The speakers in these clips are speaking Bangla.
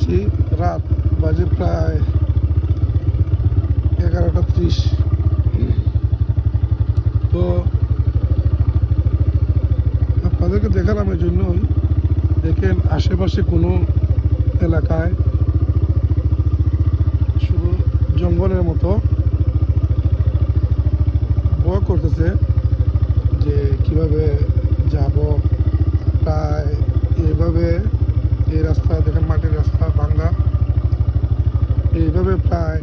করতেছি, রাত বাজে প্রায় 11:30। তো আপনাদেরকে দেখালাম এই জন্যই, দেখেন আশেপাশে কোনো এলাকায় শুধু জঙ্গলের মতো। ভয় করতেছে যে কিভাবে যাব। প্রায় এইভাবে এই রাস্তা দেখেন, মাটির রাস্তা ভাঙ্গা, এইভাবে প্রায়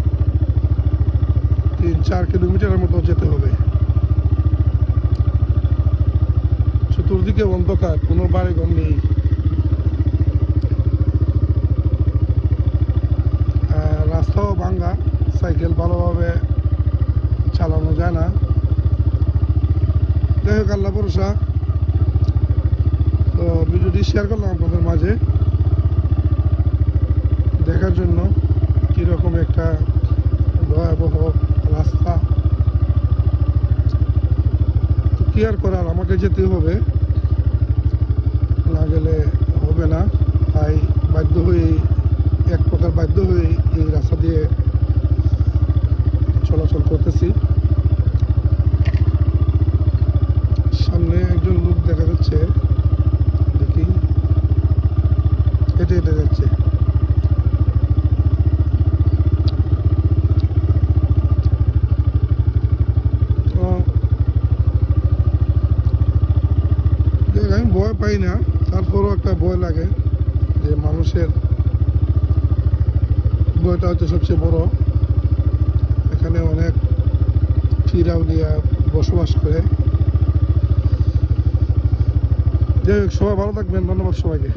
3-4 কিলোমিটারের মতো যেতে হবে। চতুর্দিকে অন্ধকার, কোনো বাড়িঘর নেই। রাস্তাও ভাঙ্গা, সাইকেল ভালোভাবে চালানো যায় না। যাই হোক, আল্লাহ ভরসা। তো ভিডিওটি শেয়ার করলাম আপনাদের মাঝে দেখার জন্য কীরকম একটা ভয়াবহ রাস্তা। তো কি আর করার, আমাকে যেতে হবে, না গেলে হবে না। তাই বাধ্য হয়েই, এক প্রকার বাধ্য হয়েই এই রাস্তা দিয়ে চলাচল করতেছি। সামনে একজন লোক দেখা যাচ্ছে, দেখি হেঁটে হেঁটে যাচ্ছে। আমি ভয় পাই না, তারপরও একটা ভয় লাগে যে মানুষের ভয়টা হচ্ছে সবচেয়ে বড়। এখানে অনেক ফিরাউলিয়া বসবাস করে। যাই হোক, সবাই ভালো থাকবেন, ধন্যবাদ সবাইকে।